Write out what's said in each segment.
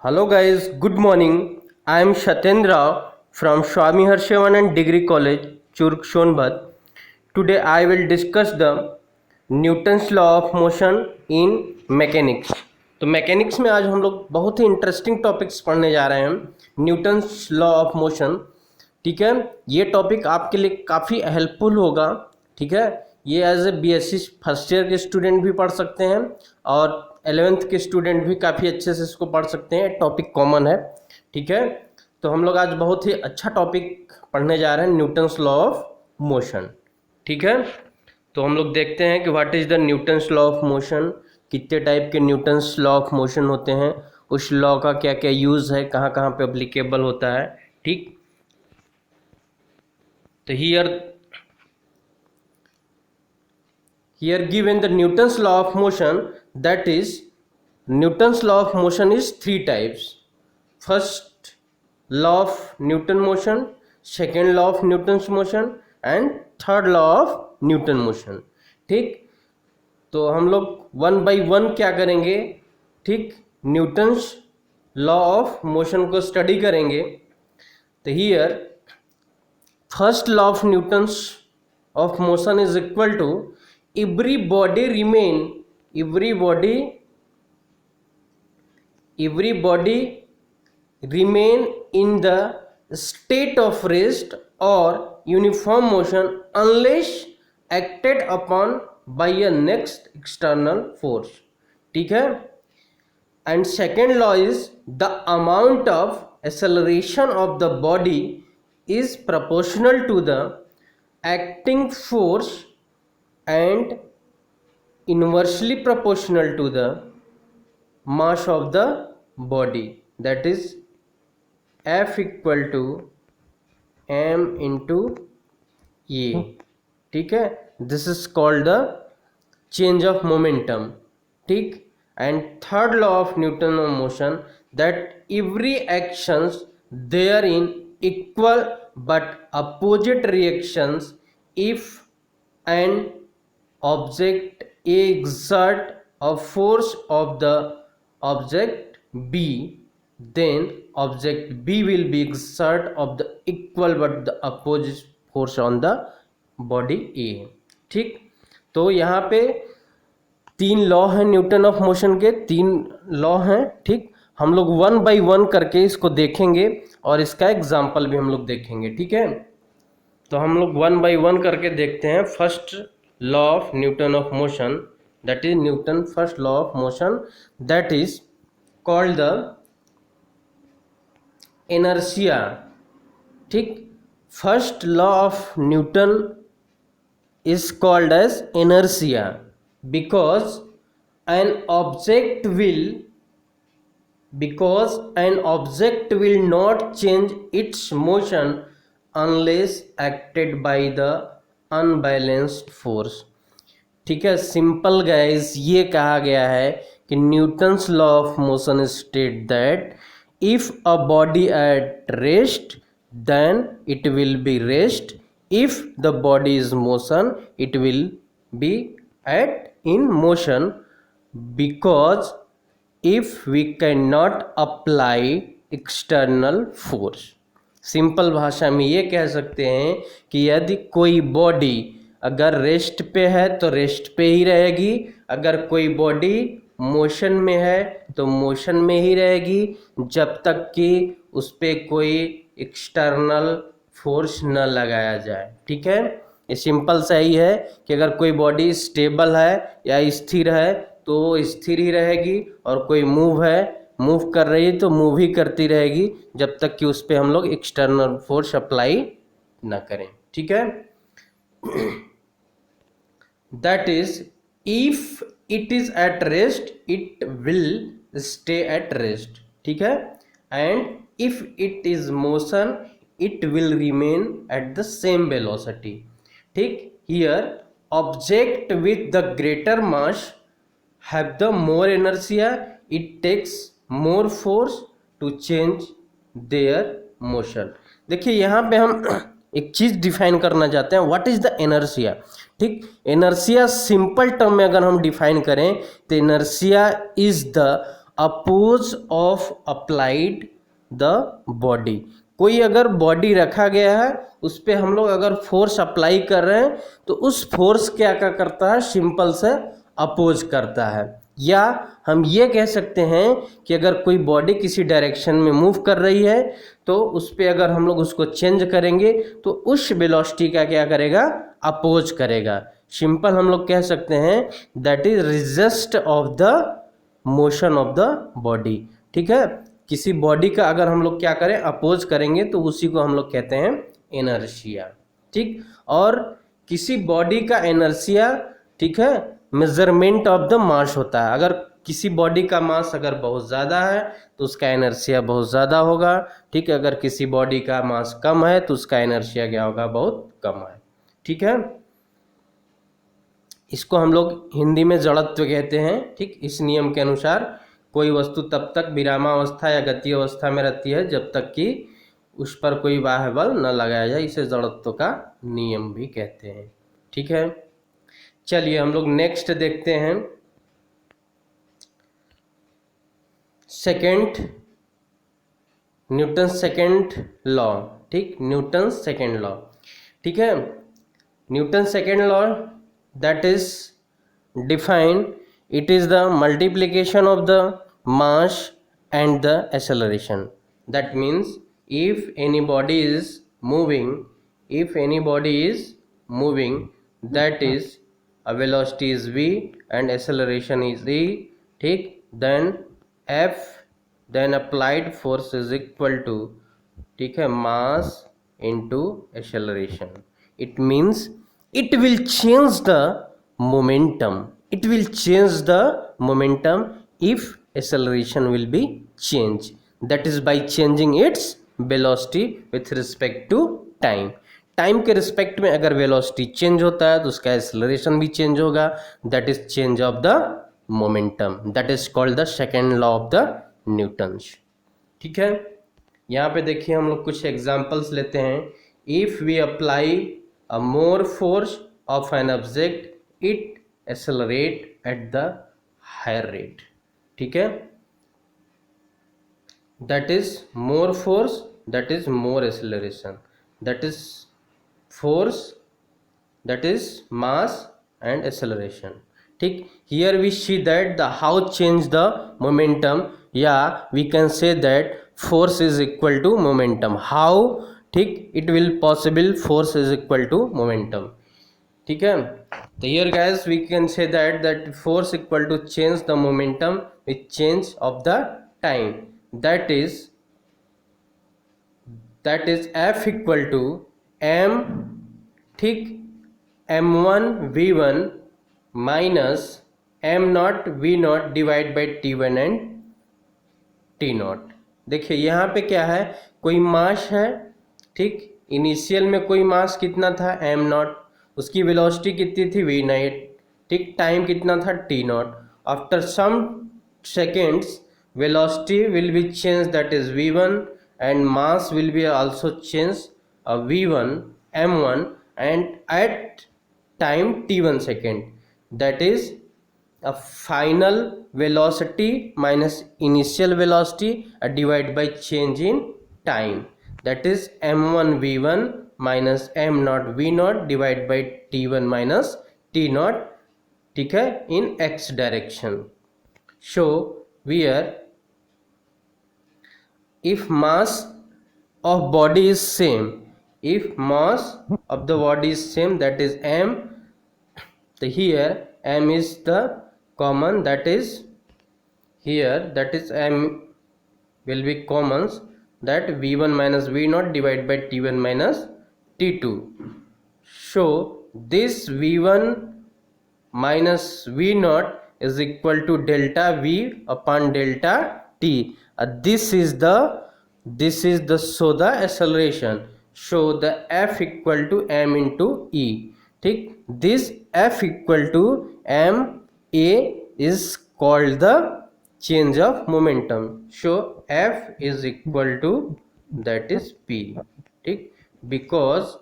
Hello guys, good morning. I am Shatendra from Swami Harshavanand Degree College, Churk Sonbhat. Today I will discuss the Newton's law of motion in mechanics. तो mechanics में आज हम लोग बहुत ही interesting topics पढ़ने जा रहे हैं, न्यूटन्स लॉ ऑफ मोशन। ठीक है, ये टॉपिक आपके लिए काफ़ी हेल्पफुल होगा। ठीक है, ये as a BSc first year के स्टूडेंट भी पढ़ सकते हैं और 11th के स्टूडेंट भी काफ़ी अच्छे से इसको पढ़ सकते हैं। टॉपिक कॉमन है। ठीक है, तो हम लोग आज बहुत ही अच्छा टॉपिक पढ़ने जा रहे हैं, न्यूटन्स लॉ ऑफ मोशन। ठीक है, तो हम लोग देखते हैं कि what is the Newton's law of motion, कितने टाइप के न्यूटन्स लॉ ऑफ मोशन होते हैं, उस लॉ का क्या क्या यूज़ है, कहाँ कहाँ पे अप्लीकेबल होता है। ठीक, तो here given the Newton's law of motion, that is Newton's law of motion is three types. First law of Newton motion, second law of Newton's motion and third law of Newton motion. ठीक, तो हम लोग one by one क्या करेंगे, ठीक, Newton's law of motion को study करेंगे। तो here first law of Newton's of motion is equal to every body remain in the state of rest or uniform motion unless acted upon by a next external force. ठीक है, and second law is the amount of acceleration of the body is proportional to the acting force and inversely proportional to the mass of the body, that is F equal to m into a. ठीक है, this is called the change of momentum. ठीक, and third law of Newton of motion, that every actions therein equal but opposite reactions if an object A exert a force of the object B, then object B will be exert of the equal but the opposite force on the body A. ठीक, तो यहाँ पे तीन law हैं Newton of motion के, तीन law हैं। ठीक, हम लोग वन बाय वन करके इसको देखेंगे और इसका एग्जाम्पल भी हम लोग देखेंगे। ठीक है, तो हम लोग वन बाय वन करके देखते हैं। First law of Newton of motion, that is Newton first law of motion, that is called the inertia. ठीक, first law of Newton is called as inertia because an object will not change its motion unless acted by the unbalanced force. ठीक है, simple guys, ये कहा गया है कि Newton's law of motion state that if a body at rest then it will be rest, if the body is motion it will be at in motion, because if we cannot apply external force. Simple भाषा में ये कह सकते हैं कि यदि कोई body अगर रेस्ट पे है तो रेस्ट पे ही रहेगी, अगर कोई बॉडी मोशन में है तो मोशन में ही रहेगी, जब तक कि उस पर कोई एक्सटर्नल फोर्स न लगाया जाए। ठीक है, ये सिंपल सा ही है कि अगर कोई बॉडी स्टेबल है या स्थिर है तो स्थिर ही रहेगी, और कोई मूव कर रही है तो मूव ही करती रहेगी जब तक कि उस पर हम लोग एक्सटर्नल फोर्स अप्लाई ना करें। ठीक है, that is if it is at rest it will stay at rest. ठीक है, and if it is motion it will remain at the same velocity. ठीक, here object with the greater mass have the more inertia, it takes more force to change their motion. देखिए यहाँ पे हम एक चीज़ define करना चाहते हैं, what is the inertia. ठीक, इनर्शिया सिंपल टर्म में अगर हम डिफाइन करें तो inertia is the oppose of applied the body. कोई अगर बॉडी रखा गया है, उस पर हम लोग अगर फोर्स अप्लाई कर रहे हैं तो उस फोर्स क्या क्या करता है, सिंपल से अपोज करता है। या हम ये कह सकते हैं कि अगर कोई बॉडी किसी डायरेक्शन में मूव कर रही है तो उस पर अगर हम लोग उसको चेंज करेंगे तो उस वेलोसिटी का क्या करेगा, अपोज करेगा। सिंपल हम लोग कह सकते हैं that is resist of the motion of the body. ठीक है, किसी बॉडी का अगर हम लोग क्या करें, अपोज करेंगे तो उसी को हम लोग कहते हैं इनर्शिया। ठीक, और किसी बॉडी का इनर्शिया, ठीक है, मेजरमेंट ऑफ द मास होता है। अगर किसी बॉडी का मास अगर बहुत ज़्यादा है तो उसका इनर्शिया बहुत ज़्यादा होगा। ठीक है, अगर किसी बॉडी का मास कम है तो उसका इनर्शिया क्या होगा, बहुत कम है। ठीक है, इसको हम लोग हिंदी में जड़त्व कहते हैं। ठीक, इस नियम के अनुसार कोई वस्तु तब तक विरामावस्था या गति अवस्था में रहती है जब तक कि उस पर कोई बाह्य बल न लगाया जाए। इसे जड़त्व का नियम भी कहते हैं। ठीक है, चलिए हम लोग नेक्स्ट देखते हैं न्यूटन सेकेंड लॉ। ठीक, न्यूटन सेकेंड लॉ। ठीक है, Newton second law that is define, it is the multiplication of the mass and the acceleration. That means if any body is moving, that is a velocity is v and acceleration is e. ठीक, then f, then applied force is equal to, ठीक है, mass into acceleration. It means it will change the momentum. It will change the momentum if acceleration will be changed. That is by changing its velocity with respect to time. Time के respect में अगर velocity change होता है तो उसका acceleration भी change होगा। That is change of the momentum. That is called the second law of the Newton's. ठीक है, यहाँ पे देखिए हम लोग कुछ एग्जांपल्स लेते हैं। If we apply a more force of an object it accelerate at the higher rate. ठीक है, that is more force, that is more acceleration, that is force, that is mass and acceleration. ठीक, here we see that the how change the momentum. Yeah, we can say that force is equal to momentum. How? ठीक, it will possible force is equal to momentum. ठीक है, तो here guys we can say that force equal to change the momentum with change of the time. That is F equal to m, ठीक, m1 v1 minus M naught V naught divide by t1 and t naught. देखिए यहाँ पे क्या है, कोई मास है। ठीक, initial में कोई मास कितना था m नॉट, उसकी वेलोसिटी कितनी थी v0। ठीक, टाइम कितना था t naught. After some seconds velocity will be change, that is v1 and mass will be also changed v1 m1 and at time t1 second, that is a final velocity minus initial velocity divided by change in time, that is m1 v1 minus m naught v naught divided by t1 minus t naught, ठीक है, in x direction. So where if mass of body is same, if mass of the body is same, that is m, so here m is the common, that is here, that is m will be common, that v1 minus v naught divided by t1 minus t2. So this v1 minus v naught is equal to delta v upon delta t. This is the so the acceleration, so the f equal to m into e. ठीक, this f equal to m a is called the change of momentum. So f is equal to, that is p. ठीक, because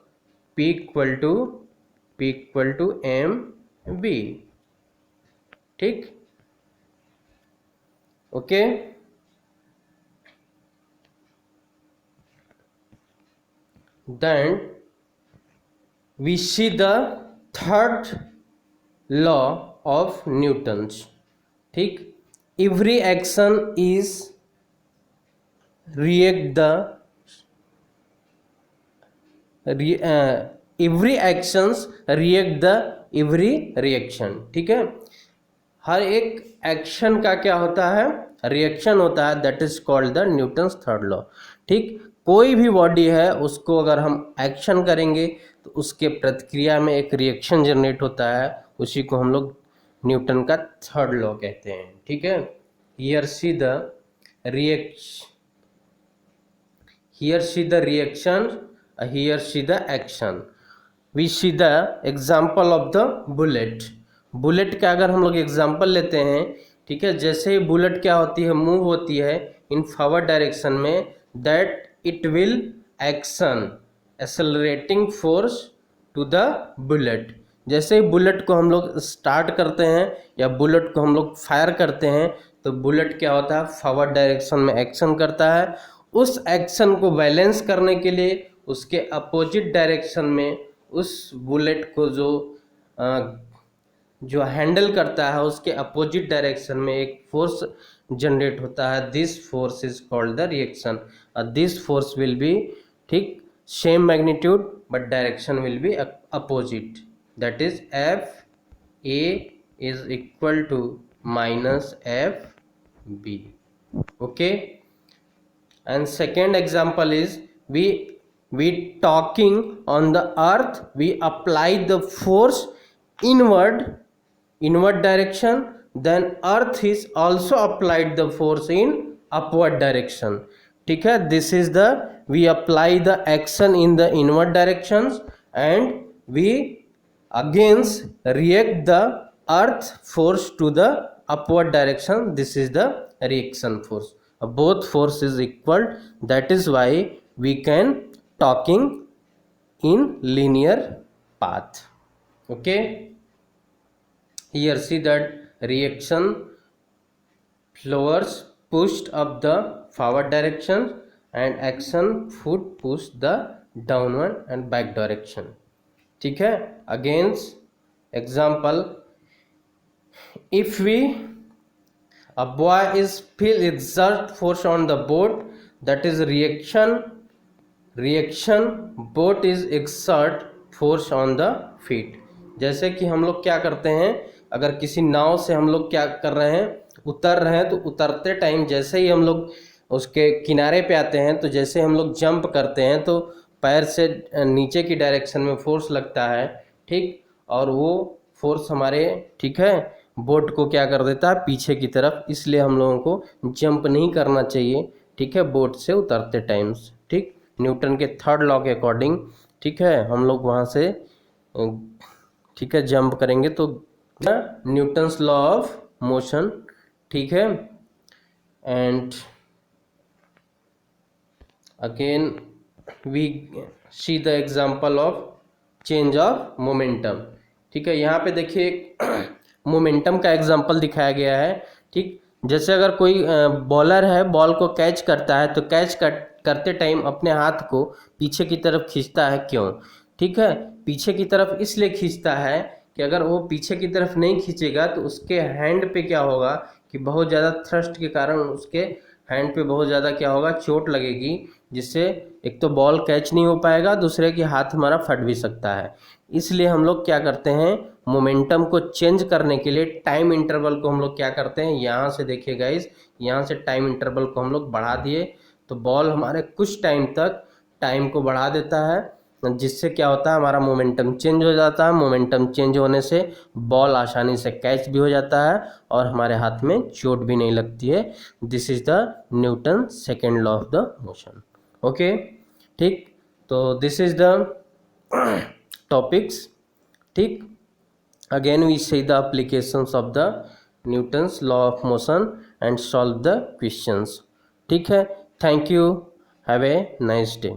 p equal to m v. ठीक, Okay, then we see the third law of Newton's. ठीक, every action is react the every actions react the every reaction. ठीक है, हर एक action का क्या होता है, रिएक्शन होता है, that is called the Newton's third law. ठीक, कोई भी बॉडी है उसको अगर हम एक्शन करेंगे तो उसके प्रतिक्रिया में एक रिएक्शन जनरेट होता है, उसी को हम लोग न्यूटन का थर्ड लॉ कहते हैं. ठीक है, here see the reaction, here see the action. We see the example of the bullet. Bullet का अगर हम लोग एग्जाम्पल लेते हैं, ठीक है, जैसे ही बुलेट क्या होती है, मूव होती है इन फॉरवर्ड डायरेक्शन में, that it will action accelerating force to the bullet. जैसे ही बुलेट को हम लोग स्टार्ट करते हैं या बुलेट को हम लोग फायर करते हैं तो बुलेट क्या होता है, फॉरवर्ड डायरेक्शन में एक्शन करता है. उस एक्शन को बैलेंस करने के लिए उसके अपोजिट डायरेक्शन में उस बुलेट को जो हैंडल करता है उसके अपोजिट डायरेक्शन में एक फोर्स जनरेट होता है. This force is called the reaction. This force will be, ठीक, same magnitude but direction will be opposite. That is F A is equal to minus F B. Okay, and second example is we talking on the earth, we apply the force inward direction, then earth is also applied the force in upward direction. ठीक है, this is the we apply the action in the inward directions and we against react the earth force to the upward direction. This is the reaction force. Both force is equal, that is why we can talking in linear path. Okay, here see that reaction flowers pushed up the forward direction and action foot pushed the downward and back direction. ठीक है, against example, if we a boy is feel exert force on the boat, that is reaction boat is exert force on the feet. जैसे कि हम लोग क्या करते हैं, अगर किसी नाव से हम लोग क्या कर रहे हैं, उतर रहे हैं, तो उतरते टाइम जैसे ही हम लोग उसके किनारे पे आते हैं तो जैसे हम लोग जंप करते हैं तो पैर से नीचे की डायरेक्शन में फोर्स लगता है. ठीक, और वो फोर्स हमारे, ठीक है, बोट को क्या कर देता है, पीछे की तरफ. इसलिए हम लोगों को जंप नहीं करना चाहिए, ठीक है, बोट से उतरते टाइम्स. ठीक, न्यूटन के थर्ड लॉ के अकॉर्डिंग, ठीक है, हम लोग वहाँ से, ठीक है, जंप करेंगे तो न्यूटन्स लॉ ऑफ मोशन. ठीक है, and again we see the example of change of momentum. ठीक है, यहाँ पे देखिए मोमेंटम का एग्जांपल दिखाया गया है. ठीक, जैसे अगर कोई बॉलर है, बॉल को कैच करता है तो कैच करते टाइम अपने हाथ को पीछे की तरफ खींचता है. क्यों? ठीक है, पीछे की तरफ इसलिए खींचता है कि अगर वो पीछे की तरफ नहीं खींचेगा तो उसके हैंड पे क्या होगा कि बहुत ज़्यादा थ्रस्ट के कारण उसके हैंड पे बहुत ज़्यादा क्या होगा, चोट लगेगी, जिससे एक तो बॉल कैच नहीं हो पाएगा, दूसरे की हाथ हमारा फट भी सकता है. इसलिए हम लोग क्या करते हैं, मोमेंटम को चेंज करने के लिए टाइम इंटरवल को हम लोग क्या करते हैं, यहाँ से देखिए गाइस, यहाँ से टाइम इंटरवल को हम लोग बढ़ा दिए तो बॉल हमारे कुछ टाइम तक टाइम को बढ़ा देता है, जिससे क्या होता है, हमारा मोमेंटम चेंज हो जाता है. मोमेंटम चेंज होने से बॉल आसानी से कैच भी हो जाता है और हमारे हाथ में चोट भी नहीं लगती है. This is the Newton second law of the motion. Okay, ठीक, तो दिस इज द टॉपिक्स. ठीक, again we see the applications of the Newton's law of motion and solve the questions. ठीक है, thank you, have a nice day.